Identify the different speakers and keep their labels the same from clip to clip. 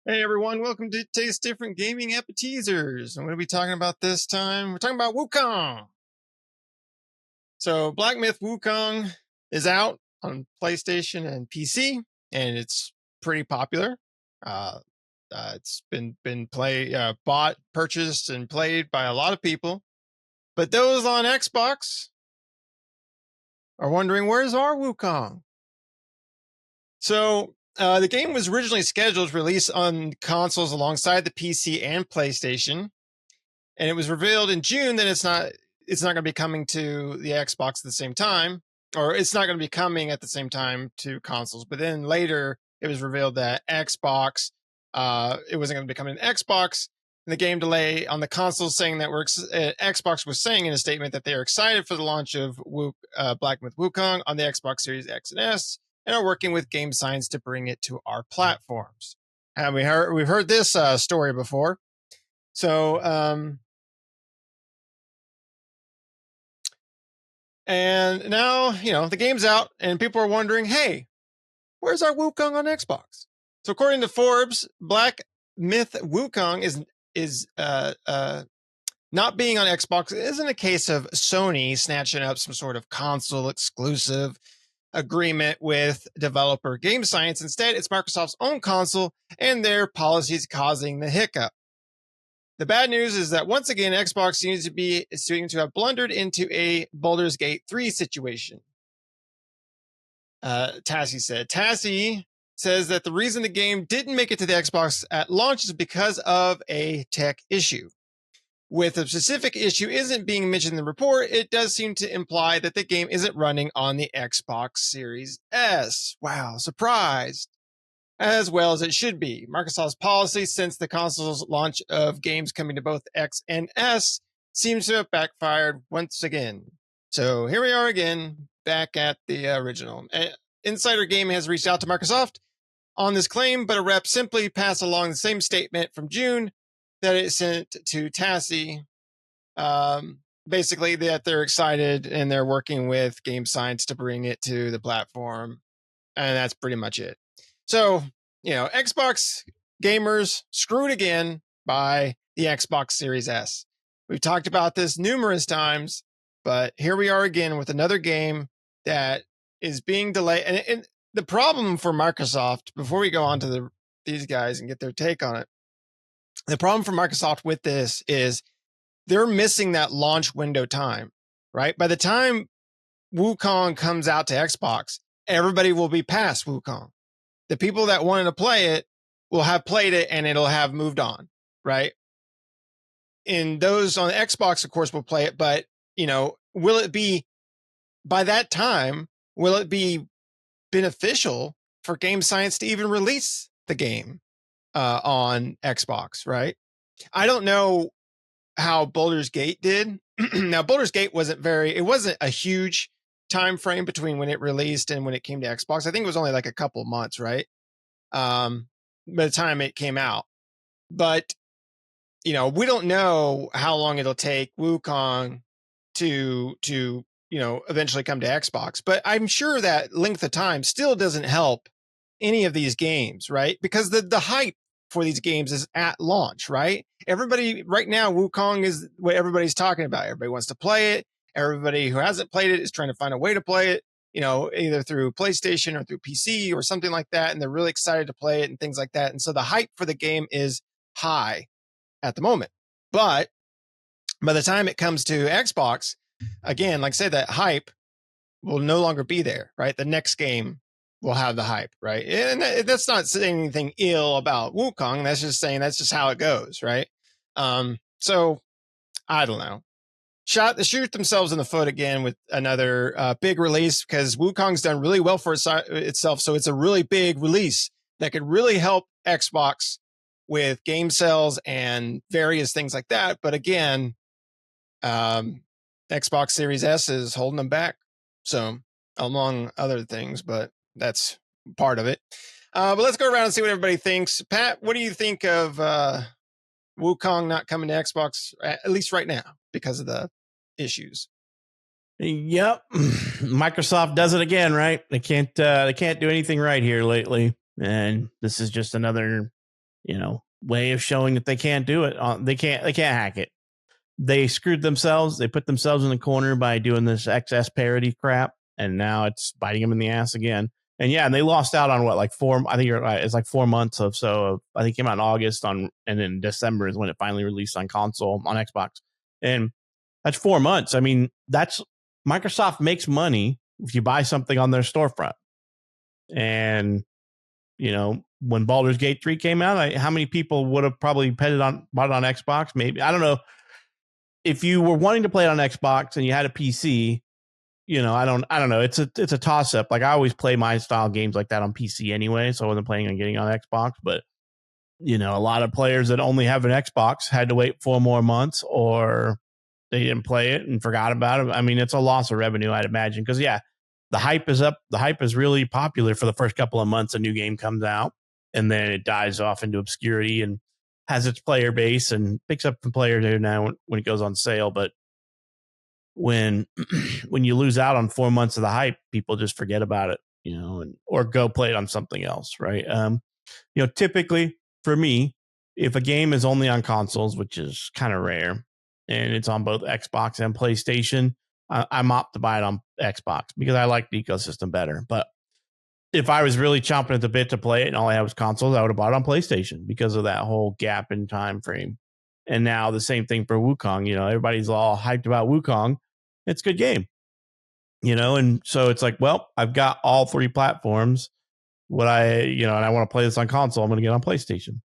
Speaker 1: Hey everyone, welcome to Taste Different Gaming Appetizers. And what are we talking about this time? We're talking about Wukong. So Black Myth Wukong is out on PlayStation and PC, and it's pretty popular. It's been bought, purchased, and played by a lot of people. But those on Xbox are wondering, where's our Wukong? So the game was originally scheduled to release on consoles alongside the PC and PlayStation, and it was revealed in June that it's not going to be coming to the Xbox at the same time, or it's not going to be coming at the same time to consoles. But then later it was revealed that Xbox, it wasn't going to be coming to Xbox. And the game delay on the console, saying that Xbox was saying in a statement that they are excited for the launch of Black Myth Wukong on the Xbox Series X and S, and are working with Game Science to bring it to our platforms. And we've heard this story before. So, and now, the game's out and people are wondering, hey, where's our Wukong on Xbox? So according to Forbes, Black Myth Wukong is not being on Xbox isn't a case of Sony snatching up some sort of console exclusive agreement with developer Game Science. Instead, it's Microsoft's own console and their policies causing the hiccup. The bad news is that once again, Xbox seems to have blundered into a Baldur's Gate 3 situation. Tassie said. Tassie says that the reason the game didn't make it to the Xbox at launch is because of a tech issue. With a specific issue isn't being mentioned in the report, it does seem to imply that the game isn't running on the Xbox Series S. Wow, surprised. As well as it should be. Microsoft's policy since the console's launch of games coming to both X and S seems to have backfired once again. So here we are again, back at the original. Insider Gaming has reached out to Microsoft on this claim, but a rep simply passed along the same statement from June that it sent to Tassie. Basically that they're excited and they're working with Game Science to bring it to the platform. And that's pretty much it. So, Xbox gamers screwed again by the Xbox Series S. We've talked about this numerous times, but here we are again with another game that is being delayed. And the problem for Microsoft, before we go on to these guys and get their take on it, the problem for Microsoft with this is they're missing that launch window time, right? By the time Wukong comes out to Xbox, everybody will be past Wukong. The people that wanted to play it will have played it and it'll have moved on, right? And those on Xbox, of course, will play it, but, will it be, by that time, will it be beneficial for Game Science to even release the game on Xbox, right? I don't know how Baldur's Gate did. Now, Baldur's Gate wasn't a huge time frame between when it released and when it came to Xbox. I think it was only like a couple months, right? By the time it came out. But, we don't know how long it'll take Wukong to eventually come to Xbox. But I'm sure that length of time still doesn't help any of these games, right? Because the hype for these games is at launch, right? Everybody right now, Wukong is what everybody's talking about. Everybody wants to play it. Everybody who hasn't played it is trying to find a way to play it, either through PlayStation or through PC or something like that. And they're really excited to play it and things like that. And so the hype for the game is high at the moment. But by the time it comes to Xbox, again, like I said, that hype will no longer be there, right? The next game will have the hype, right? And that's not saying anything ill about Wukong. That's just saying that's just how it goes, right? So I don't know. Shoot themselves in the foot again with another big release, because Wukong's done really well for itself. So it's a really big release that could really help Xbox with game sales and various things like that. But again, Xbox Series S is holding them back. So among other things, but that's part of it. But let's go around and see what everybody thinks. Pat, what do you think of Wukong not coming to Xbox, at least right now, because of the issues?
Speaker 2: Yep. Microsoft does it again, right? They can't do anything right here lately. And this is just another, way of showing that they can't do it. They can't hack it. They screwed themselves. They put themselves in the corner by doing this XS parity crap, and now it's biting them in the ass again. And yeah, and they lost out on what, like 4? I think you're right. It's like 4 months of so. I think it came out in August and then December is when it finally released on console on Xbox, and that's 4 months. I mean, that's Microsoft makes money if you buy something on their storefront. And when Baldur's Gate 3 came out, how many people would have probably bought it on Xbox? Maybe, I don't know. If you were wanting to play it on Xbox and you had a PC, I don't know. It's a toss up. Like, I always play my style games like that on PC anyway, so I wasn't planning on getting on Xbox. But a lot of players that only have an Xbox had to wait 4 more months, or they didn't play it and forgot about it. I mean, it's a loss of revenue, I'd imagine, because the hype is up. The hype is really popular for the first couple of months a new game comes out, and then it dies off into obscurity and has its player base and picks up the players there now when it goes on sale. But when you lose out on 4 months of the hype, people just forget about it, or go play it on something else, right? Typically for me, if a game is only on consoles, which is kind of rare, and it's on both Xbox and PlayStation, I'm opt to buy it on Xbox because I like the ecosystem better. But if I was really chomping at the bit to play it and all I had was consoles, I would have bought it on PlayStation because of that whole gap in time frame. And now the same thing for Wukong. Everybody's all hyped about Wukong. It's a good game, and so it's like, well, I've got all 3 platforms. And I want to play this on console, I'm going to get on PlayStation.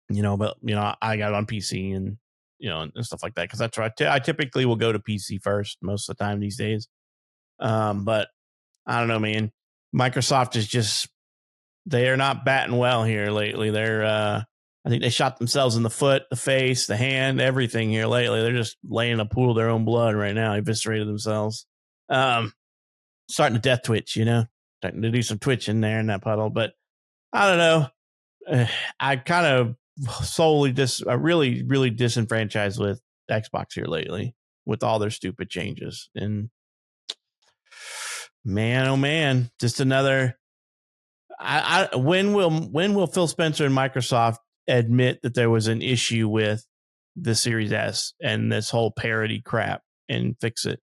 Speaker 2: But I got it on PC and and stuff like that, because that's right. I typically will go to PC first most of the time these days. But I don't know, man. Microsoft is just, they are not batting well here lately. I think they shot themselves in the foot, the face, the hand, everything here lately. They're just laying in a pool of their own blood right now, eviscerated themselves. Starting to death twitch, starting to do some twitching there in that puddle. But I don't know. I kind of solely really, really disenfranchised with Xbox here lately with all their stupid changes. And man, oh man, just another. When will Phil Spencer and Microsoft admit that there was an issue with the Series S and this whole parity crap and fix it?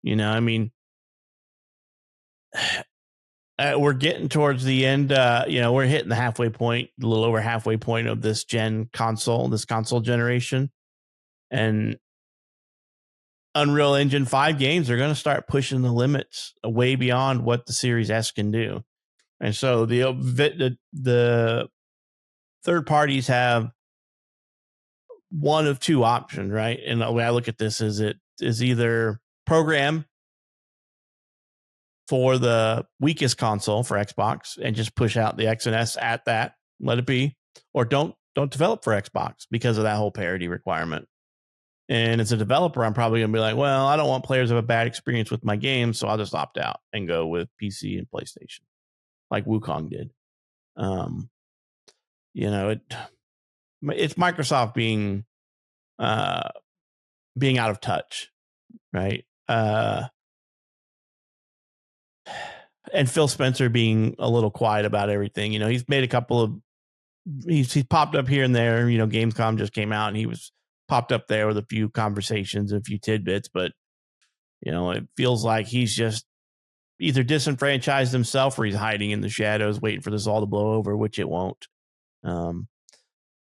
Speaker 2: I mean, we're getting towards the end. We're hitting the halfway point, a little over halfway point of this console generation, and Unreal Engine 5 games are going to start pushing the limits way beyond what the Series S can do. And so the third parties have one of 2 options, right? And the way I look at this is it is either program for the weakest console for Xbox and just push out the X and S at that, let it be, or don't develop for Xbox because of that whole parity requirement. And as a developer, I'm probably going to be like, well, I don't want players to have a bad experience with my game, so I'll just opt out and go with PC and PlayStation, like Wukong did. It's Microsoft being out of touch, right? And Phil Spencer being a little quiet about everything. He's made a couple of he's popped up here and there. Gamescom just came out and he was popped up there with a few conversations, a few tidbits, but it feels like he's just either disenfranchised himself or he's hiding in the shadows, waiting for this all to blow over, which it won't. Time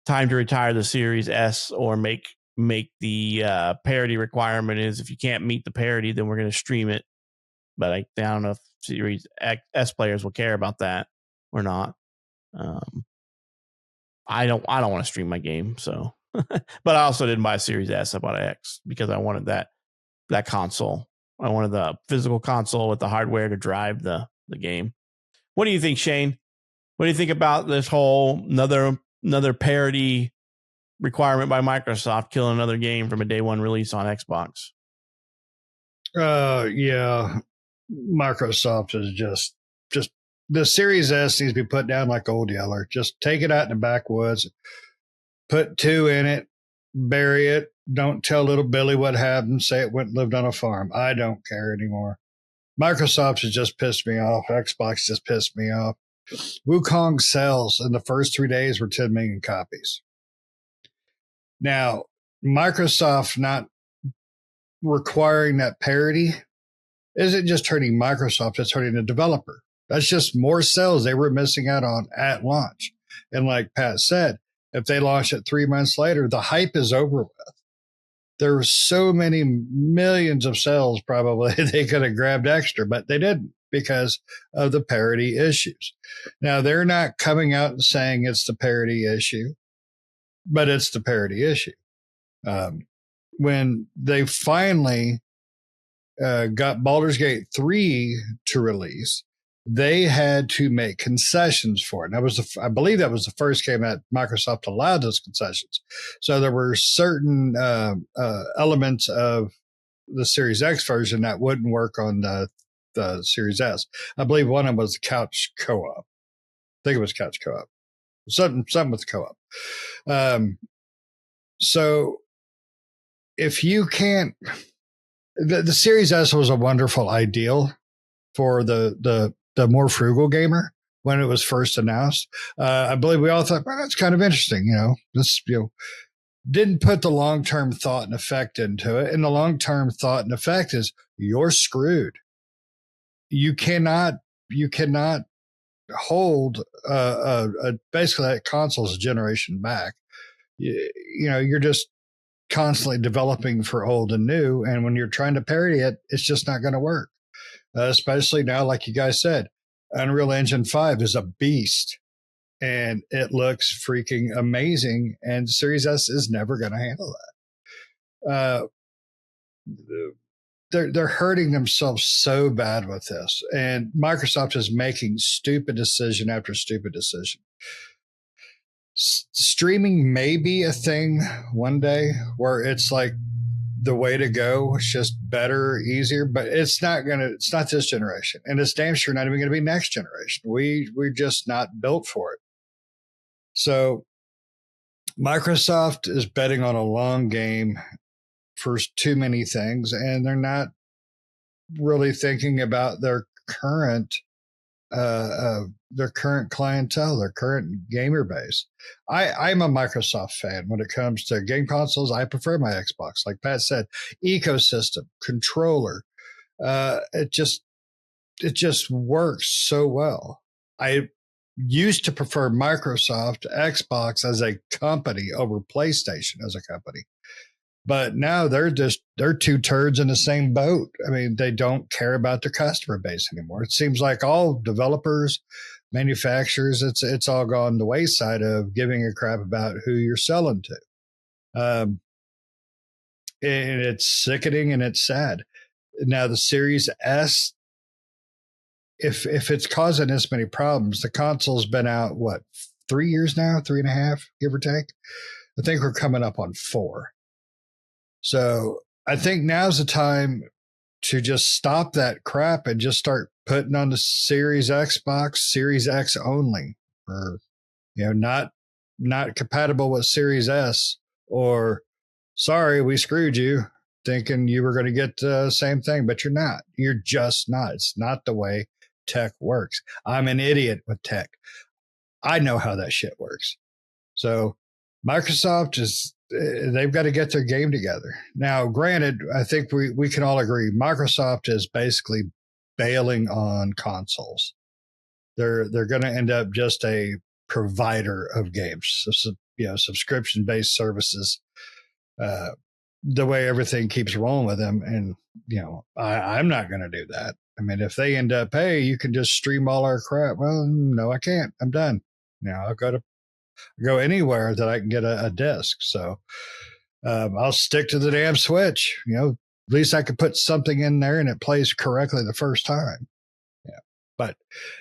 Speaker 2: to retire the Series S or make the parity requirement is if you can't meet the parity, then we're going to stream it. But I don't know if Series S players will care about that or not. I don't want to stream my game, so. But I also didn't buy a Series S. I bought an X because I wanted that console. I wanted the physical console with the hardware to drive the game. What do you think, Shane? What do you think about this whole another parity requirement by Microsoft killing another game from a day one release on Xbox?
Speaker 3: Yeah. Microsoft is just the Series S needs to be put down like Old Yeller. Just take it out in the backwoods, put 2 in it, bury it. Don't tell little Billy what happened. Say it went and lived on a farm. I don't care anymore. Microsoft has just pissed me off. Xbox just pissed me off. Wukong sales in the first 3 days were 10 million copies. Now, Microsoft not requiring that parity isn't just hurting Microsoft, it's hurting the developer. That's just more sales they were missing out on at launch. And like Pat said, if they launch it 3 months later, the hype is over with. There were so many millions of sales probably they could have grabbed extra, but they didn't because of the parity issues. Now, they're not coming out and saying it's the parity issue, but it's the parity issue. When they finally got Baldur's Gate 3 to release, they had to make concessions for it. And that was I believe that was the first game that Microsoft allowed those concessions. So there were certain elements of the Series X version that wouldn't work on the Series S. I believe one of them was the couch co-op. I think it was couch co-op. Something with the co-op. So if you can't, the Series S was a wonderful ideal for the more frugal gamer when it was first announced. I believe we all thought, well, that's kind of interesting. This didn't put the long-term thought and effect into it. And the long-term thought and effect is you're screwed. You cannot hold basically that console's generation back. You're just constantly developing for old and new. And when you're trying to parody it, it's just not going to work. Especially now, like you guys said, Unreal Engine 5 is a beast and it looks freaking amazing. And Series S is never going to handle that. They're hurting themselves so bad with this. And Microsoft is making stupid decision after stupid decision. Streaming may be a thing one day where it's like the way to go. It's just better, easier, but it's not this generation. And it's damn sure not even going to be next generation. We're just not built for it. So Microsoft is betting on a long game for too many things, and they're not really thinking about their current clientele, their current gamer base. I'm a Microsoft fan when it comes to game consoles. I prefer my Xbox. Like Pat said, ecosystem, controller, it just works so well. I used to prefer Microsoft Xbox as a company over PlayStation as a company. But now they're two turds in the same boat. I mean, they don't care about their customer base anymore. It seems like all developers, manufacturers, it's all gone the wayside of giving a crap about who you're selling to. And it's sickening and it's sad. Now the Series S, if it's causing this many problems, the console's been out, 3 years now, 3.5, give or take. I think we're coming up on 4. So I think now's the time to just stop that crap and just start putting on the Series Xbox, Series X only, or not compatible with Series S, or sorry, we screwed you thinking you were going to get the same thing, but you're not. You're just not. It's not the way tech works. I'm an idiot with tech. I know how that shit works. So Microsoft they've got to get their game together. Now, granted, I think we can all agree Microsoft is basically bailing on consoles. They're going to end up just a provider of games, subscription-based services. The way everything keeps rolling with them, and I'm not going to do that. I mean, if they end up, hey, you can just stream all our crap. Well, no, I can't. I'm done. I'll go anywhere that I can get a disc. So I'll stick to the damn Switch. At least I could put something in there and it plays correctly the first time. Yeah. But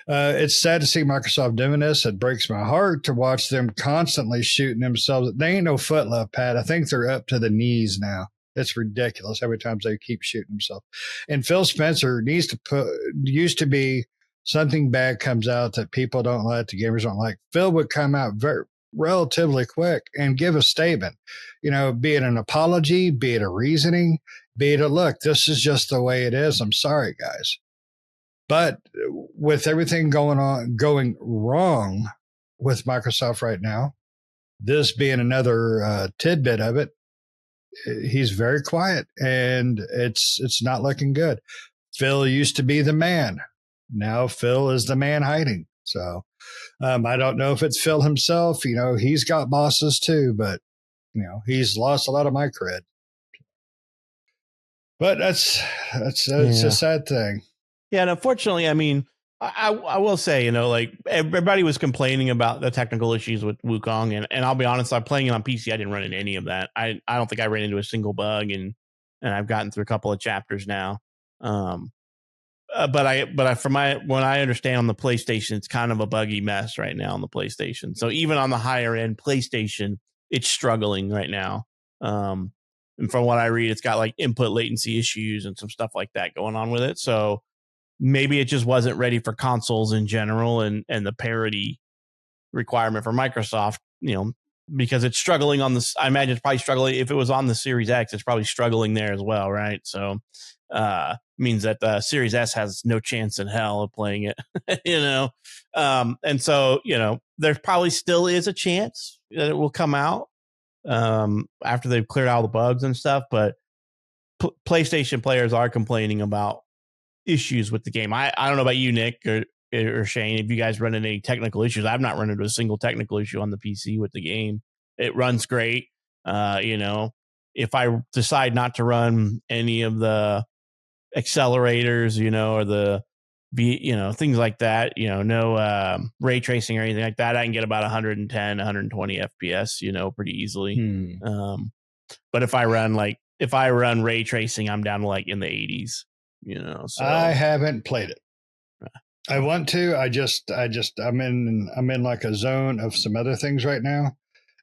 Speaker 3: it's sad to see Microsoft doing this. It breaks my heart to watch them constantly shooting themselves. They ain't no foot love, Pat. I think they're up to the knees now. It's ridiculous how many times they keep shooting themselves. And Phil Spencer used to be something bad comes out that people don't like, the gamers don't like. Phil would come out relatively quick and give a statement, be it an apology, be it a reasoning, be it a look, this is just the way it is. I'm sorry, guys. But with everything going wrong with Microsoft right now, this being another tidbit of it, he's very quiet, and it's not looking good. Phil used to be the man. Now Phil is the man hiding. So I don't know if it's Phil himself. He's got bosses too, but he's lost a lot of my cred. But that's a sad thing.
Speaker 2: Yeah, and unfortunately, I mean, I will say, like everybody was complaining about the technical issues with Wukong, and I'll be honest, I'm playing it on PC. I didn't run into any of that. I don't think I ran into a single bug, and I've gotten through a couple of chapters now. But from when I understand on the PlayStation, it's kind of a buggy mess right now on the PlayStation. So even on the higher end PlayStation, it's struggling right now. And from what I read, it's got like input latency issues and some stuff like that going on with it. So maybe it just wasn't ready for consoles in general, and the parity requirement for Microsoft, because it's struggling on this. I imagine it's probably struggling. If it was on the Series X, it's probably struggling there as well, right? So means that the Series S has no chance in hell of playing it, and so there probably still is a chance that it will come out after they've cleared out all the bugs and stuff, but PlayStation players are complaining about issues with the game. I don't know about you, Nick or Shane, if you guys run into any technical issues. I've not run into a single technical issue on the PC with the game. It runs great. If I decide not to run any of the accelerators, or the things like that, no ray tracing or anything like that, I can get about 110, 120 FPS, pretty easily. But if I run ray tracing, I'm down to like in the 80s. So
Speaker 3: I haven't played it. I want to. I'm in like a zone of some other things right now,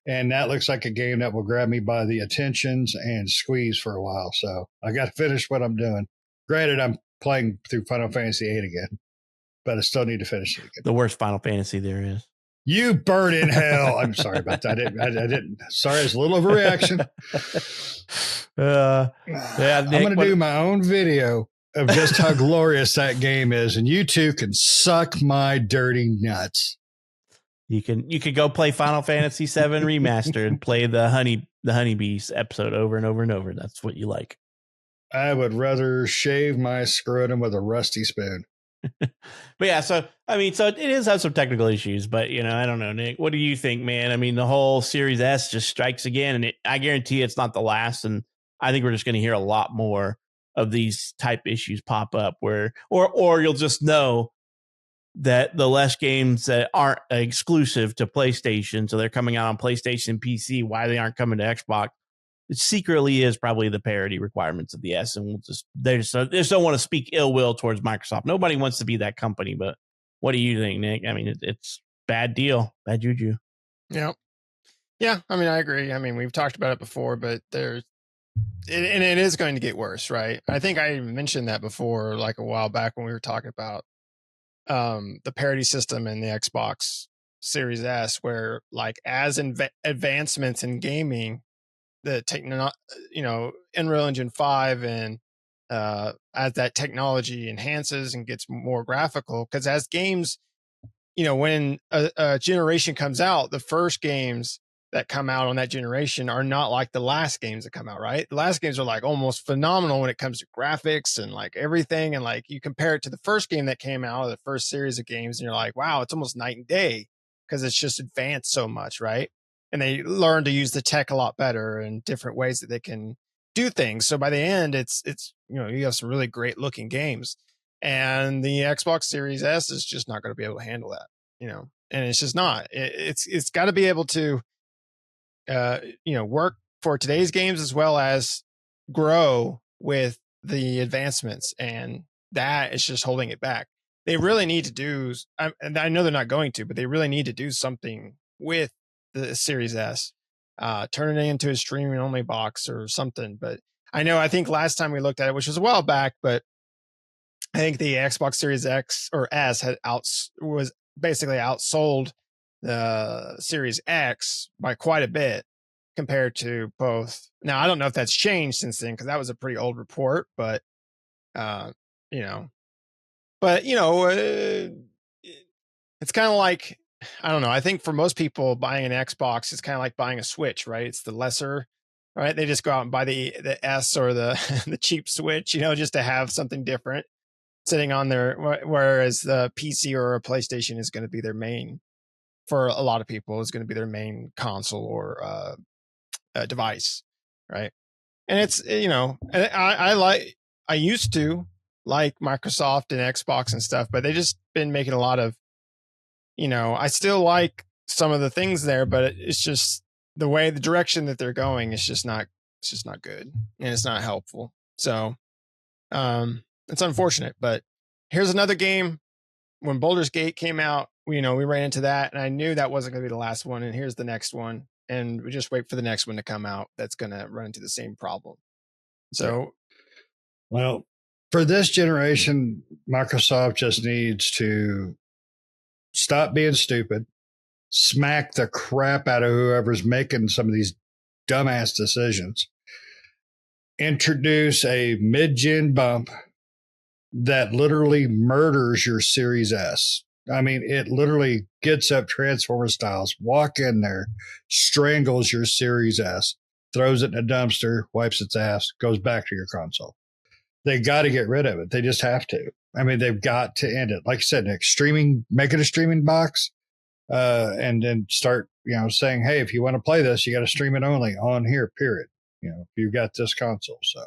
Speaker 3: and that looks like a game that will grab me by the attentions and squeeze for a while. So I got to finish what I'm doing. Granted, I'm playing through Final Fantasy VIII again, but I still need to finish it again.
Speaker 2: The worst Final Fantasy there is.
Speaker 3: You burn in hell. I'm sorry about that. I didn't. Sorry, it's a little overreaction.
Speaker 2: Yeah, Nick,
Speaker 3: I'm going to do my own video of just how glorious that game is, and you two can suck my dirty nuts.
Speaker 2: You could go play Final Fantasy VII Remastered, play the Honeybees episode over and over and over. That's what you like.
Speaker 3: I would rather shave my scrotum with a rusty spoon.
Speaker 2: But yeah, so it is have some technical issues, but I don't know, Nick. What do you think, man? I mean, the whole Series S just strikes again, and I guarantee it's not the last. And I think we're just going to hear a lot more of these type issues pop up, where or you'll just know that the less games that aren't exclusive to PlayStation, so they're coming out on PlayStation and PC, why they aren't coming to Xbox. It secretly is probably the parity requirements of the S, and they just don't want to speak ill will towards Microsoft. Nobody wants to be that company, but what do you think, Nick? I mean, it's bad deal, bad juju.
Speaker 1: Yeah. I mean, I agree. I mean, we've talked about it before, but it is going to get worse, right? I think I even mentioned that before, like a while back when we were talking about the parity system in the Xbox Series S, where like as advancements in gaming, the Unreal Engine 5 and as that technology enhances and gets more graphical, because as games, when a generation comes out, the first games that come out on that generation are not like the last games that come out, right? The last games are like almost phenomenal when it comes to graphics and like everything. And like you compare it to the first game that came out, or the first series of games, and you're like, wow, it's almost night and day because it's just advanced so much, right? And they learn to use the tech a lot better and different ways that they can do things. So by the end, it's you have some really great looking games, and the Xbox Series S is just not going to be able to handle that, and it's just not. It's got to be able to work for today's games as well as grow with the advancements, and that is just holding it back. They really need to do, and I know they're not going to, but they really need to do something with the Series S, turn it into a streaming only box or something. But I think last time we looked at it, which was a while back, but I think the Xbox Series X or S was basically outsold the Series X by quite a bit compared to both. Now, I don't know if that's changed since then, because that was a pretty old report, but But it's kind of like, I don't know. I think for most people, buying an Xbox is kind of like buying a Switch, right? It's the lesser, right? They just go out and buy the S or the the cheap Switch, just to have something different sitting on there. Whereas the PC or a PlayStation is going to be their main, for a lot of people, is going to be their main console or device, right? And it's I used to like Microsoft and Xbox and stuff, but they just been making a lot of, I still like some of the things there, but it's just the direction that they're going is just not, good, and it's not helpful. So it's unfortunate. But here's another game. When Baldur's Gate came out, we ran into that, and I knew that wasn't going to be the last one. And here's the next one, and we just wait for the next one to come out that's going to run into the same problem. So,
Speaker 3: well, for this generation, Microsoft just needs to stop being stupid, smack the crap out of whoever's making some of these dumbass decisions, introduce a mid-gen bump that literally murders your Series S. I mean, it literally gets up Transformer styles, walk in there, strangles your Series S, throws it in a dumpster, wipes its ass, goes back to your console. They got to get rid of it. They just have to. I mean, they've got to end it. Like I said, Nick, make it a streaming box, and then start, saying, hey, if you want to play this, you got to stream it only on here, period. If you've got this console. So,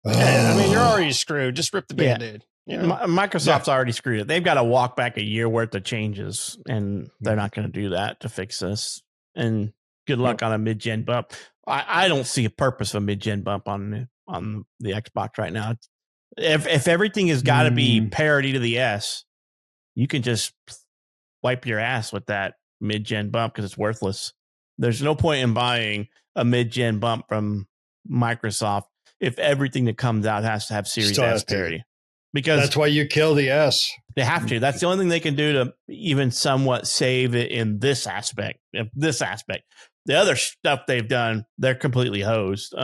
Speaker 1: I mean, you're already screwed. Just rip the Band-Aid.
Speaker 2: Microsoft's already screwed it. They've got to walk back a year worth of changes, and they're not going to do that to fix this. And good luck on a mid-gen bump. I don't see a purpose of a mid-gen bump on the Xbox right now. If everything has got to be parity to the S, you can just wipe your ass with that mid-gen bump because it's worthless. There's no point in buying a mid-gen bump from Microsoft if everything that comes out has to have Series S parity. Because
Speaker 3: that's why you kill the S.
Speaker 2: They have to. That's the only thing they can do to even somewhat save it in this aspect. The other stuff they've done, they're completely hosed.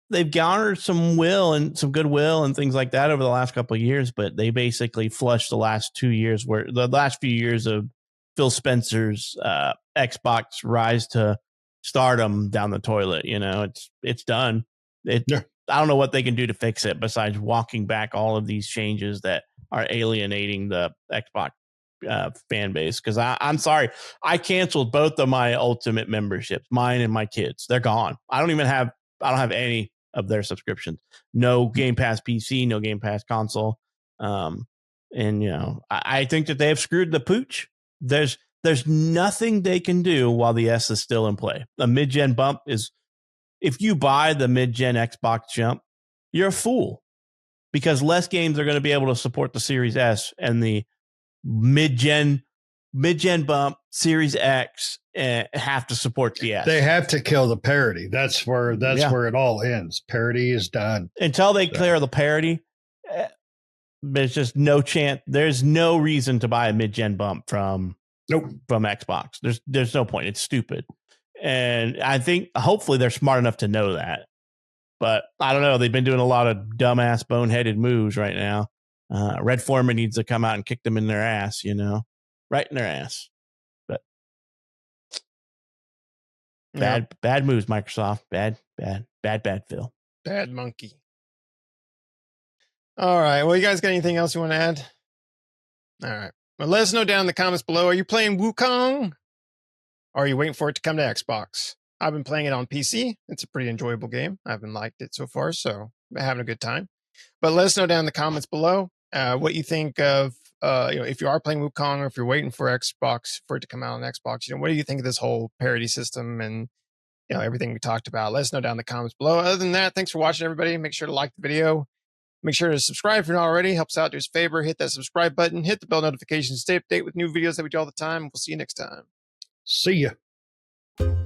Speaker 2: They've garnered some will and some goodwill and things like that over the last couple of years, but they basically flushed the last few years of Phil Spencer's Xbox rise to stardom down the toilet. It's done. I don't know what they can do to fix it besides walking back all of these changes that are alienating the Xbox fan base. Because I'm sorry, I canceled both of my Ultimate memberships, mine and my kids. They're gone. I don't have any of their subscriptions. No Game Pass PC, no Game Pass console. I think that they have screwed the pooch. There's nothing they can do while the S is still in play. A mid-gen bump is, if you buy the mid-gen Xbox jump, you're a fool, because less games are going to be able to support the Series S, and the mid-gen bump Series X have to support the S.
Speaker 3: They have to kill the parity. That's where it all ends. Parity is done.
Speaker 2: Until they clear the parity, there's just no chance. There's no reason to buy a mid-gen bump from Xbox. There's no point. It's stupid. And I think hopefully they're smart enough to know that. But I don't know. They've been doing a lot of dumbass, boneheaded moves right now. Red Foreman needs to come out and kick them in their ass, right in their ass. But bad moves, Microsoft. Bad, Phil.
Speaker 1: Bad monkey. All right. Well, you guys got anything else you want to add? All right. Well, let us know down in the comments below. Are you playing Wukong? Or are you waiting for it to come to Xbox? I've been playing it on PC. It's a pretty enjoyable game. I haven't liked it so far, so I'm having a good time. But let us know down in the comments below what you think of, if you are playing Wukong, or if you're waiting for Xbox, for it to come out on Xbox. What do you think of this whole parity system and everything we talked about? Let us know down in the comments below. Other than that, thanks for watching, everybody. Make sure to like the video. Make sure to subscribe if you're not already. Helps out. Do us a favor. Hit that subscribe button. Hit the bell notification. Stay up to date with new videos that we do all the time. We'll see you next time.
Speaker 3: See ya.